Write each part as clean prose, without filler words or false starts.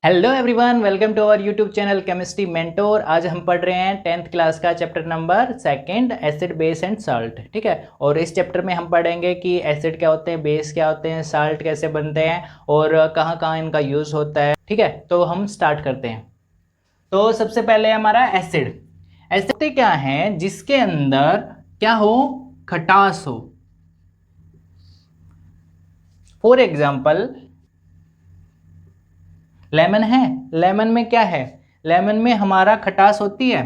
Hello everyone, welcome to our YouTube channel chemistry mentor. आज हम पढ़ रहे हैं 10th क्लास का chapter number 2 acid base and salt. ठीक है, और इस चैप्टर में हम पढ़ेंगे कि एसिड क्या होते हैं, बेस क्या होते हैं, साल्ट कैसे बनते हैं और कहाँ कहाँ इनका यूज़ होता है। ठीक है, तो हम स्टार्ट करते हैं। तो सबसे पहले हमारा एसिड। एसिड क्या है? जिसके अंदर क्या हो? खटास हो। फॉर एग्जाम्पल लेमन है। लेमन में क्या है? लेमन में हमारा खटास होती है,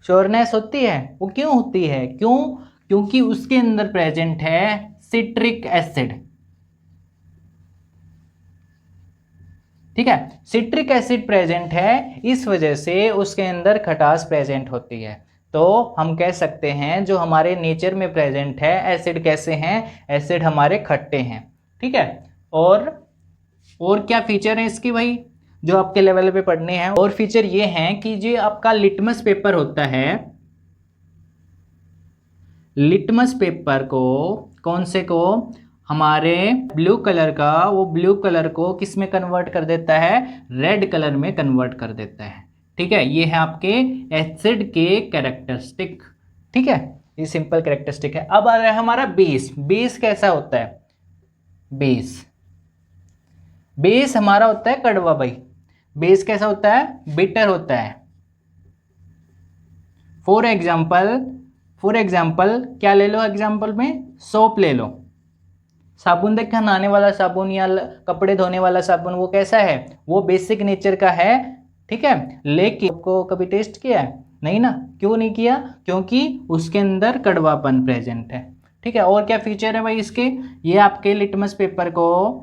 श्योरनेस होती है। वो क्यों होती है? क्योंकि उसके अंदर प्रेजेंट है सिट्रिक एसिड। ठीक है, सिट्रिक एसिड प्रेजेंट है, इस वजह से उसके अंदर खटास प्रेजेंट होती है। तो हम कह सकते हैं जो हमारे नेचर में प्रेजेंट है एसिड कैसे हैं? एसिड हमारे खट्टे हैं। ठीक है, और क्या फीचर है इसकी भाई जो आपके लेवल पे पढ़ने हैं? और फीचर ये हैं कि जो आपका लिटमस पेपर होता है, लिटमस पेपर को कौन से को हमारे ब्लू कलर का, वो ब्लू कलर को किस में कन्वर्ट कर देता है? रेड कलर में कन्वर्ट कर देता है। ठीक है, ये है आपके एसिड के कैरेक्टरिस्टिक। ठीक है, ये सिंपल कैरेक्टरिस्टिक है। अब आ रहा है हमारा बेस। बेस कैसा होता है? बेस हमारा होता है कड़वा भाई। बेस कैसा होता है? बिटर होता है। फॉर एग्जाम्पल क्या ले लो? एग्जाम्पल में सोप ले लो। साबुन देखा, नहाने वाला साबुन या कपड़े धोने वाला साबुन, वो कैसा है? वो बेसिक नेचर का है। ठीक है, लेकिन आपको कभी टेस्ट किया है? नहीं ना। क्यों नहीं किया? क्योंकि उसके अंदर कड़वापन प्रेजेंट है। ठीक है, और क्या फीचर है भाई इसके? ये आपके लिटमस पेपर को,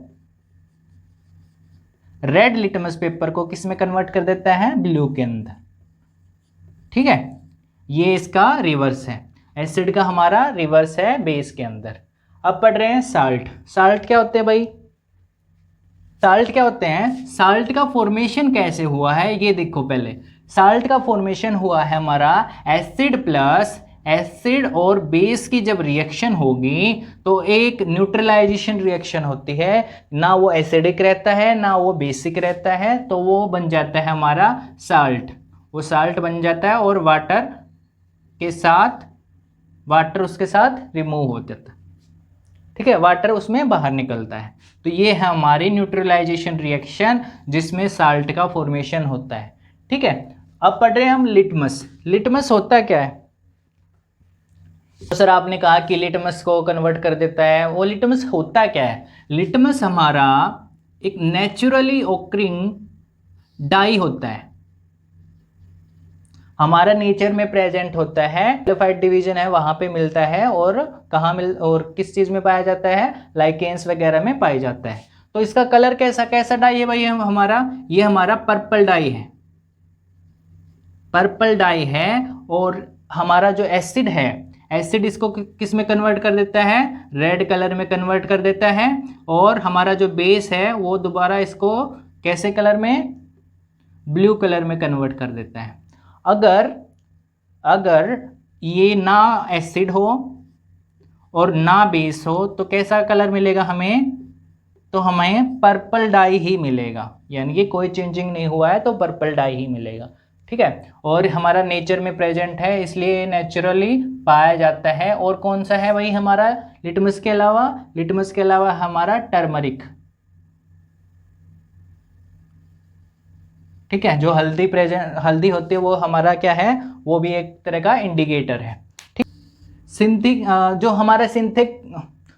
रेड लिटमस पेपर को किस में कन्वर्ट कर देता है? ब्लू के अंदर। ठीक है, ये इसका रिवर्स है। एसिड का हमारा रिवर्स है बेस के अंदर। अब पढ़ रहे हैं साल्ट। साल्ट क्या होते हैं भाई? साल्ट क्या होते हैं? साल्ट का फॉर्मेशन कैसे हुआ है ये देखो। पहले साल्ट का फॉर्मेशन हुआ है हमारा एसिड प्लस एसिड और बेस की जब रिएक्शन होगी तो एक न्यूट्रलाइजेशन रिएक्शन होती है। ना वो एसिडिक रहता है ना वो बेसिक रहता है, तो वो बन जाता है हमारा साल्ट। वो साल्ट बन जाता है और वाटर उसके साथ रिमूव हो जाता है। ठीक है, वाटर उसमें बाहर निकलता है। तो ये है हमारी न्यूट्रलाइजेशन रिएक्शन जिसमें साल्ट का फॉर्मेशन होता है। ठीक है, अब पढ़ रहे हैं हम लिटमस। लिटमस होता क्या है? तो सर आपने कहा कि लिटमस को कन्वर्ट कर देता है, वो लिटमस होता क्या है? लिटमस हमारा एक नेचुरली ओकरिंग डाई होता है, हमारा नेचर में प्रेजेंट होता है। एम्प्लीफाइड डिवीजन है वहां पे मिलता है, और और किस चीज में पाया जाता है? लाइकेंस वगैरह में पाया जाता है। तो इसका कलर कैसा डाई है भाई? ये हमारा पर्पल डाई है। पर्पल डाई है। और हमारा जो एसिड है, एसिड इसको किस में कन्वर्ट कर देता है? रेड कलर में कन्वर्ट कर देता है। और हमारा जो बेस है वो दोबारा इसको कैसे कलर में? ब्लू कलर में कन्वर्ट कर देता है। अगर ये ना एसिड हो और ना बेस हो तो कैसा कलर मिलेगा हमें? तो हमें पर्पल डाई ही मिलेगा, यानी कि कोई चेंजिंग नहीं हुआ है तो पर्पल डाई ही मिलेगा। ठीक है, और हमारा नेचर में प्रेजेंट है इसलिए नेचुरली पाया जाता है। और कौन सा है भाई हमारा लिटमस के अलावा? लिटमस के अलावा हमारा टर्मरिक। ठीक है, जो हल्दी होती है वो हमारा क्या है? वो भी एक तरह का इंडिकेटर है। ठीक,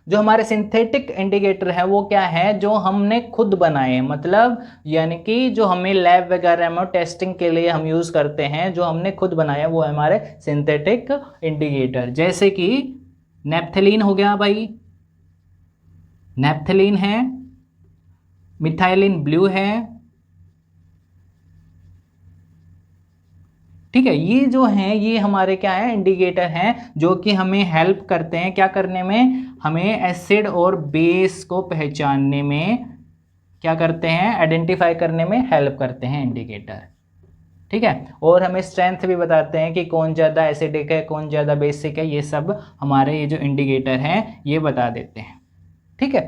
जो हमारे सिंथेटिक इंडिकेटर है वो क्या है? जो हमने खुद बनाए, मतलब यानी कि जो हमें लैब वगैरह में टेस्टिंग के लिए हम यूज करते हैं, जो हमने खुद बनाया वो है हमारे सिंथेटिक इंडिकेटर। जैसे कि नेप्थलीन हो गया भाई, नेप्थलीन है, मिथाइलिन ब्लू है। ठीक है, ये जो हैं ये हमारे क्या है? इंडिकेटर हैं जो कि हमें हेल्प करते हैं क्या करने में? हमें एसिड और बेस को पहचानने में क्या करते हैं? आइडेंटिफाई करने में हेल्प करते हैं इंडिकेटर। ठीक है, और हमें स्ट्रेंथ भी बताते हैं कि कौन ज़्यादा एसिडिक है कौन ज़्यादा बेसिक है, ये सब हमारे ये जो इंडिकेटर हैं ये बता देते हैं। ठीक है,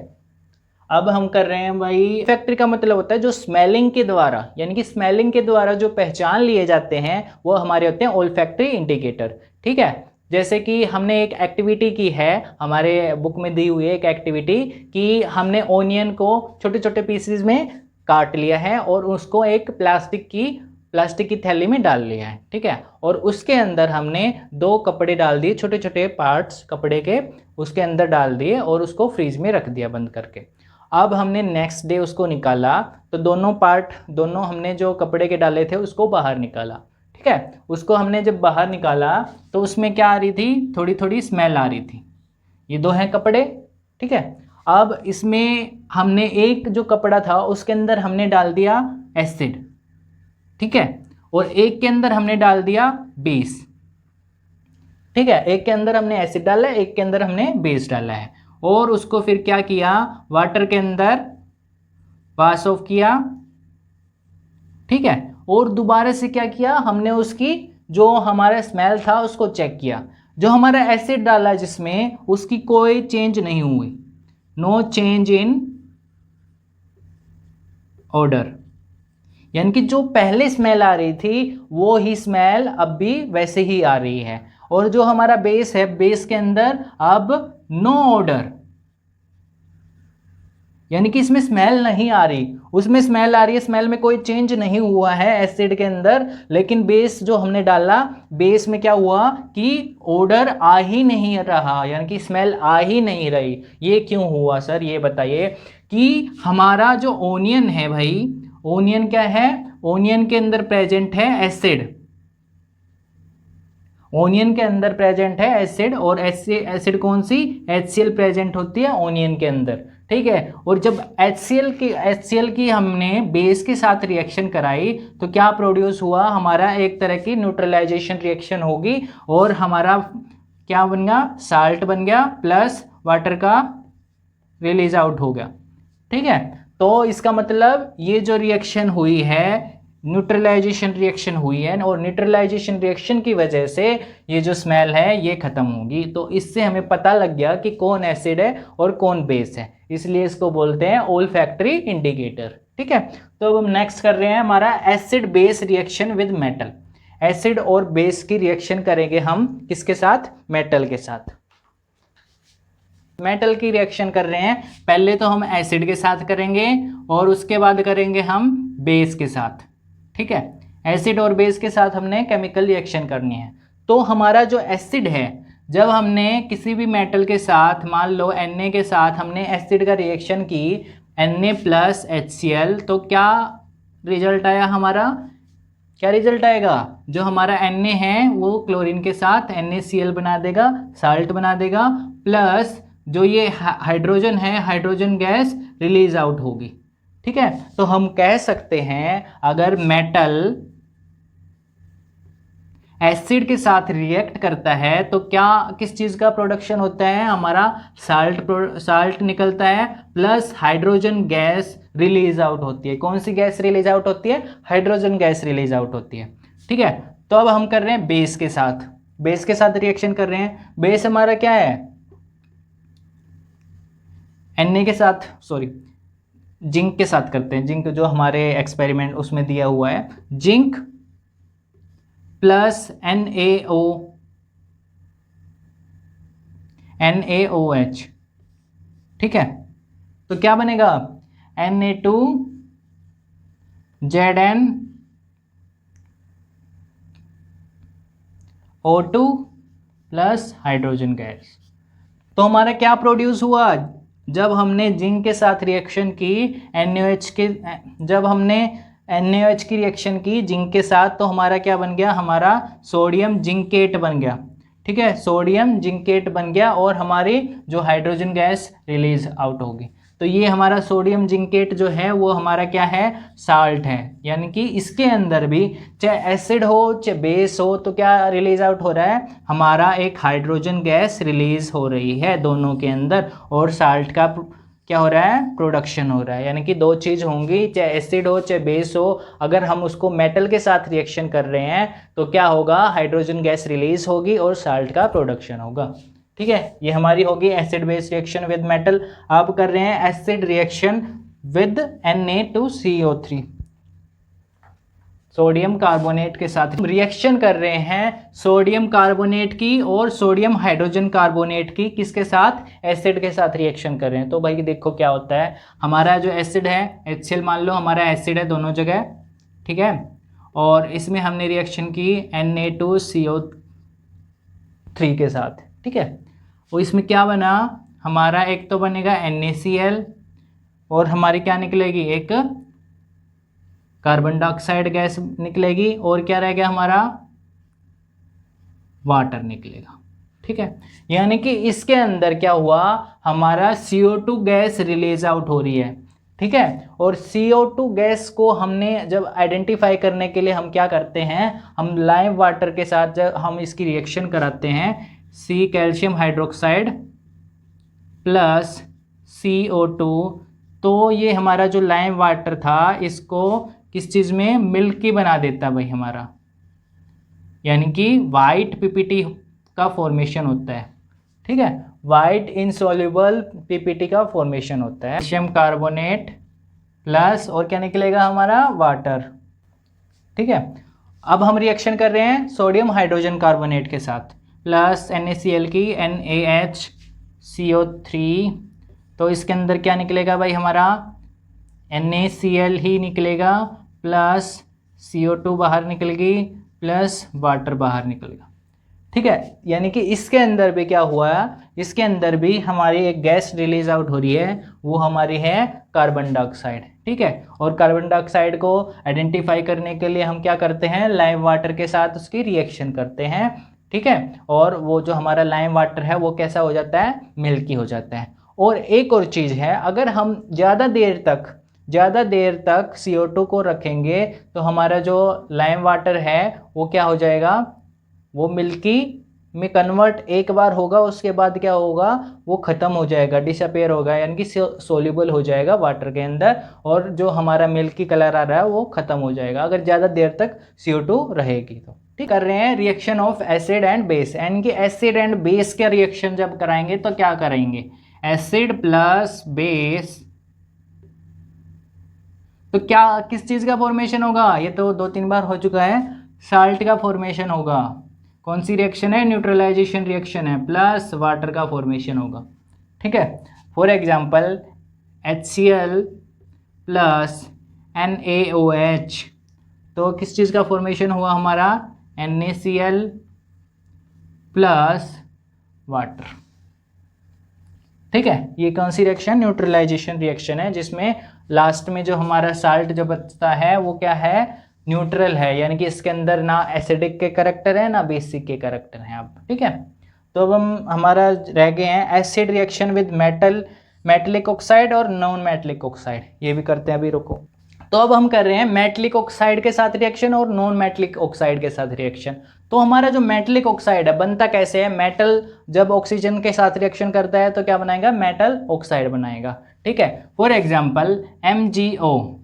अब हम कर रहे हैं भाई, फैक्ट्री का मतलब होता है जो स्मेलिंग के द्वारा, यानी कि स्मेलिंग के द्वारा जो पहचान लिए जाते हैं वो हमारे होते हैं ओल्फैक्टरी इंडिकेटर। ठीक है, जैसे कि हमने एक एक्टिविटी की है, हमारे बुक में दी हुई है एक एक्टिविटी कि हमने ओनियन को छोटे छोटे पीसेस में काट लिया है और उसको एक प्लास्टिक की थैली में डाल लिया है। ठीक है, और उसके अंदर हमने 2 कपड़े डाल दिए, छोटे छोटे पार्ट्स कपड़े के उसके अंदर डाल दिए और उसको फ्रीज में रख दिया बंद करके। अब हमने नेक्स्ट डे उसको निकाला तो दोनों हमने जो कपड़े के डाले थे उसको बाहर निकाला। ठीक है, उसको हमने जब बाहर निकाला तो उसमें क्या आ रही थी, थोड़ी थोड़ी स्मेल आ रही थी। ये 2 हैं कपड़े। ठीक है, अब इसमें हमने एक जो कपड़ा था उसके अंदर हमने डाल दिया एसिड। ठीक है, और एक के अंदर हमने डाल दिया बेस। ठीक है, एक के अंदर हमने एसिड डाला है, एक के अंदर हमने बेस डाला है, और उसको फिर क्या किया, वाटर के अंदर पास ऑफ किया। ठीक है, और दोबारा से क्या किया, हमने उसकी जो हमारा स्मेल था उसको चेक किया। जो हमारा एसिड डाला जिसमें उसकी कोई चेंज नहीं हुई, नो चेंज इन ऑर्डर, यानी कि जो पहले स्मेल आ रही थी वो ही स्मेल अब भी वैसे ही आ रही है। और जो हमारा बेस है, बेस के अंदर अब नो ऑर्डर, यानी कि इसमें स्मेल नहीं आ रही, उसमें स्मेल आ रही है, स्मेल में कोई चेंज नहीं हुआ है एसिड के अंदर, लेकिन बेस जो हमने डाला, बेस में क्या हुआ कि ऑर्डर आ ही नहीं रहा, यानी कि स्मेल आ ही नहीं रही। ये क्यों हुआ सर, ये बताइए। कि हमारा जो ओनियन है भाई, ओनियन क्या है, ओनियन के अंदर प्रेजेंट है एसिड, ओनियन के अंदर प्रेजेंट है एसिड, और एसिड कौन सी, HCl प्रेजेंट होती है ओनियन के अंदर। ठीक है, और जब HCl की हमने बेस के साथ रिएक्शन कराई तो क्या प्रोड्यूस हुआ, हमारा एक तरह की न्यूट्रलाइजेशन रिएक्शन होगी और हमारा क्या बन गया, साल्ट बन गया प्लस वाटर का रिलीज आउट हो गया। ठीक है, तो इसका मतलब ये जो रिएक्शन हुई है न्यूट्रलाइजेशन रिएक्शन हुई है, और न्यूट्रलाइजेशन रिएक्शन की वजह से ये जो स्मेल है ये खत्म होगी। तो इससे हमें पता लग गया कि कौन एसिड है और कौन बेस है, इसलिए इसको बोलते हैं ओल्फैक्टरी इंडिकेटर। ठीक है, तो अब हम नेक्स्ट कर रहे हैं हमारा acid base reaction with metal. Acid और बेस की रिएक्शन करेंगे हम किसके साथ, मेटल के साथ। मेटल की रिएक्शन कर रहे हैं, पहले तो हम एसिड के साथ करेंगे और उसके बाद करेंगे हम बेस के साथ। ठीक है, एसिड और बेस के साथ हमने केमिकल रिएक्शन करनी है। तो हमारा जो एसिड है, जब हमने किसी भी मेटल के साथ, मान लो Na के साथ हमने एसिड का रिएक्शन की, Na प्लस HCl, तो क्या रिजल्ट आया हमारा, क्या रिजल्ट आएगा, जो हमारा Na है वो क्लोरीन के साथ NaCl बना देगा, साल्ट बना देगा, प्लस जो ये हाइड्रोजन है, हाइड्रोजन गैस रिलीज आउट होगी। ठीक है, तो हम कह सकते हैं अगर मेटल एसिड के साथ रिएक्ट करता है तो क्या, किस चीज का प्रोडक्शन होता है, हमारा साल्ट निकलता है plus hydrogen gas release out होती है। कौन सी गैस रिलीज आउट होती है, हाइड्रोजन गैस रिलीज आउट होती है। ठीक है, तो अब हम कर रहे हैं बेस के साथ, बेस के साथ रिएक्शन कर रहे हैं। बेस हमारा क्या है, Na के साथ, सॉरी जिंक के साथ करते हैं, जिंक जो हमारे एक्सपेरिमेंट उसमें दिया हुआ है, जिंक प्लस NaOH। ठीक है, तो क्या बनेगा, Na2ZnO2 प्लस हाइड्रोजन गैस। तो हमारा क्या प्रोड्यूस हुआ, जब हमने जिंक के साथ रिएक्शन की जब हमने NaOH की रिएक्शन की जिंक के साथ, तो हमारा क्या बन गया, हमारा सोडियम जिंकेट बन गया। ठीक है, सोडियम जिंकेट बन गया और हमारी जो हाइड्रोजन गैस रिलीज आउट होगी। तो ये हमारा सोडियम जिंकेट जो है वो हमारा क्या है, साल्ट है, यानी कि इसके अंदर भी चाहे एसिड हो चाहे बेस हो तो क्या रिलीज आउट हो रहा है, हमारा एक हाइड्रोजन गैस रिलीज हो रही है दोनों के अंदर, और साल्ट का क्या हो रहा है, प्रोडक्शन हो रहा है। यानी कि 2 चीज़ होंगी, चाहे एसिड हो चाहे बेस हो, अगर हम उसको मेटल के साथ रिएक्शन कर रहे हैं तो क्या होगा, हाइड्रोजन गैस रिलीज होगी और साल्ट का प्रोडक्शन होगा। ठीक है, ये हमारी होगी acid base reaction with metal. अब कर रहे हैं acid reaction with Na2CO3, sodium carbonate के साथ रिएक्शन कर रहे हैं सोडियम कार्बोनेट की और सोडियम हाइड्रोजन कार्बोनेट की, किसके साथ, एसिड के साथ रिएक्शन कर रहे हैं। तो भाई देखो क्या होता है, हमारा जो एसिड है HCl मान लो हमारा एसिड है दोनों जगह, ठीक है, और इसमें हमने रिएक्शन की Na2CO3 के साथ, ठीक है। और इसमें क्या बना हमारा, एक तो बनेगा NaCl और हमारी क्या निकलेगी, एक कार्बन डाइऑक्साइड गैस निकलेगी और क्या रह गया हमारा, वाटर निकलेगा, ठीक है। यानी कि इसके अंदर क्या हुआ, हमारा CO2 गैस रिलीज आउट हो रही है, ठीक है। और CO2 गैस को हमने जब आइडेंटिफाई करने के लिए हम क्या करते हैं, हम लाइम वाटर के साथ जब हम इसकी रिएक्शन कराते हैं, C calcium hydroxide plus CO2, तो ये हमारा जो लाइम वाटर था इसको किस चीज़ में, मिल्की बना देता भाई हमारा, यानी कि वाइट पीपीटी का फॉर्मेशन होता है, ठीक है, वाइट इनसॉल्युबल पीपीटी का फॉर्मेशन होता है। कैल्शियम कार्बोनेट प्लस और क्या निकलेगा हमारा, वाटर, ठीक है। अब हम रिएक्शन कर रहे हैं सोडियम हाइड्रोजन कार्बोनेट के साथ प्लस NaCl की NaHCO3, तो इसके अंदर क्या निकलेगा भाई हमारा, NaCl ही निकलेगा प्लस CO2 बाहर निकलेगी प्लस वाटर बाहर निकलेगा, ठीक है। यानी कि इसके अंदर भी क्या हुआ, इसके अंदर भी हमारी एक गैस रिलीज आउट हो रही है, वो हमारी है कार्बन डाइऑक्साइड, ठीक है। और कार्बन डाइऑक्साइड को आइडेंटिफाई करने के लिए हम क्या करते हैं, लाइम वाटर के साथ उसकी रिएक्शन करते हैं, ठीक है। और वो जो हमारा लाइम वाटर है वो कैसा हो जाता है, मिल्की हो जाता है। और एक और चीज़ है, अगर हम ज़्यादा देर तक CO2 को रखेंगे तो हमारा जो लाइम वाटर है वो क्या हो जाएगा, वो मिल्की में कन्वर्ट एक बार होगा, उसके बाद क्या होगा, वो ख़त्म हो जाएगा, डिसअपेयर होगा, यानी कि सोल्यूबल हो जाएगा वाटर के अंदर, और जो हमारा मिल्की कलर आ रहा है वो ख़त्म हो जाएगा अगर ज़्यादा देर तक CO2 रहेगी तो, ठीक। कर रहे हैं reaction of acid and base, यानी कि एसिड एंड बेस का रिएक्शन जब कराएंगे तो क्या करेंगे, एसिड प्लस बेस, तो क्या किस चीज़ का फॉर्मेशन होगा, ये तो 2-3 बार हो चुका है, साल्ट का फॉर्मेशन होगा। कौन सी रिएक्शन है, न्यूट्रलाइजेशन रिएक्शन है, प्लस वाटर का फॉर्मेशन होगा, ठीक है। For example HCl plus NaOH, तो किस चीज़ का फॉर्मेशन हुआ हमारा, NaCl प्लस वाटर, ठीक है। ये कौन सी रिएक्शन, न्यूट्रलाइजेशन रिएक्शन है, जिसमें लास्ट में जो हमारा साल्ट जो बचता है वो क्या है, न्यूट्रल है, यानी कि इसके अंदर ना एसिडिक के करैक्टर है ना बेसिक के करैक्टर हैं अब, ठीक है। तो अब हमारा रह गए हैं acid reaction with metallic oxide और नॉन मेटलिक ऑक्साइड, ये भी करते हैं अभी, रुको। तो अब हम कर रहे हैं मेटलिक ऑक्साइड के साथ रिएक्शन और नॉन मेटलिक ऑक्साइड के साथ रिएक्शन। तो हमारा जो मेटलिक ऑक्साइड है बनता कैसे है, मेटल जब ऑक्सीजन के साथ रिएक्शन करता है तो क्या बनाएगा, मेटल ऑक्साइड बनाएगा, ठीक है। For example MgO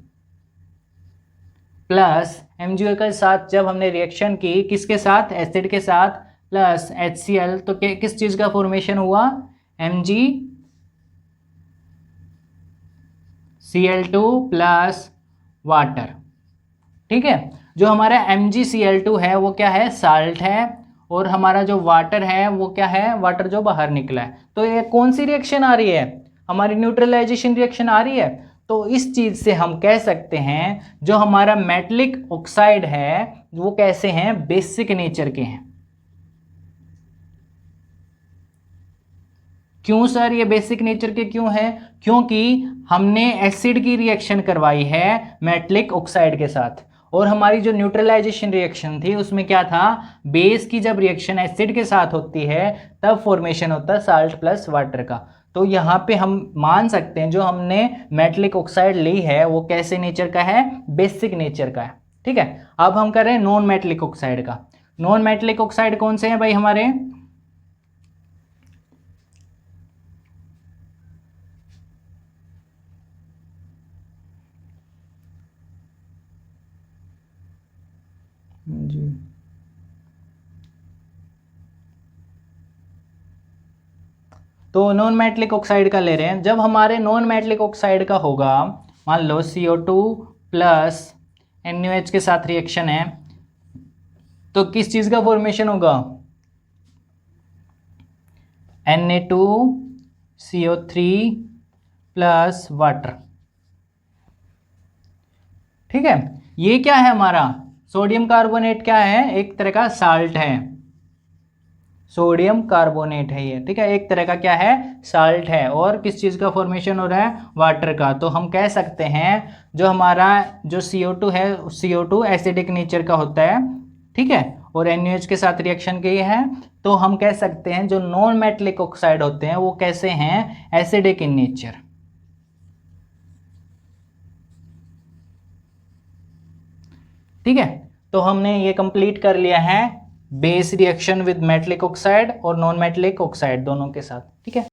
plus MgO के साथ जब हमने रिएक्शन की, किसके साथ, एसिड के साथ प्लस HCl, तो किस चीज़ का फॉर्मेशन हुआ, MgCl2 प्लस वाटर, ठीक है। जो हमारा MgCl2 है वो क्या है, साल्ट है, और हमारा जो वाटर है वो क्या है, वाटर जो बाहर निकला है। तो ये कौन सी रिएक्शन आ रही है, हमारी न्यूट्रलाइजेशन रिएक्शन आ रही है। तो इस चीज़ से हम कह सकते हैं जो हमारा मेटलिक ऑक्साइड है वो कैसे हैं, बेसिक नेचर के हैं। क्यों सर ये बेसिक नेचर के क्यों है, क्योंकि हमने एसिड की रिएक्शन करवाई है मेटलिक ऑक्साइड के साथ, और हमारी जो न्यूट्रलाइजेशन रिएक्शन थी उसमें क्या था, बेस की जब रिएक्शन एसिड के साथ होती है तब फॉर्मेशन होता है साल्ट प्लस वाटर का। तो यहाँ पे हम मान सकते हैं जो हमने मेटलिक ऑक्साइड ली है वो कैसे नेचर का है, बेसिक नेचर का है, ठीक है। अब हम कर रहे हैं नॉन मेटलिक ऑक्साइड का। नॉन मेटलिक ऑक्साइड कौन से हैं भाई हमारे, जी तो नॉन मेटलिक ऑक्साइड का ले रहे हैं। जब हमारे नॉन मेटलिक ऑक्साइड का होगा, मान लो CO2 प्लस NaOH के साथ रिएक्शन है, तो किस चीज़ का फॉर्मेशन होगा? Na2CO3 plus water. ठीक है, ये क्या है हमारा? सोडियम कार्बोनेट क्या है? एक तरह का साल्ट है, सोडियम कार्बोनेट है ये। ठीक है, एक तरह का क्या है? साल्ट है। और किस चीज़ का फॉर्मेशन हो रहा है? वाटर का। तो हम कह सकते हैं जो हमारा जो CO2 है, CO2 एसिडिक नेचर का होता है, ठीक है, और NaOH के साथ रिएक्शन के है, तो हम कह सकते हैं जो नॉन मेटलिक ऑक्साइड होते हैं वो कैसे हैं? Acidic in nature. ठीक है, तो हमने ये कंप्लीट कर लिया है base reaction with metallic oxide और नॉन मेटलिक ऑक्साइड दोनों के साथ। ठीक है।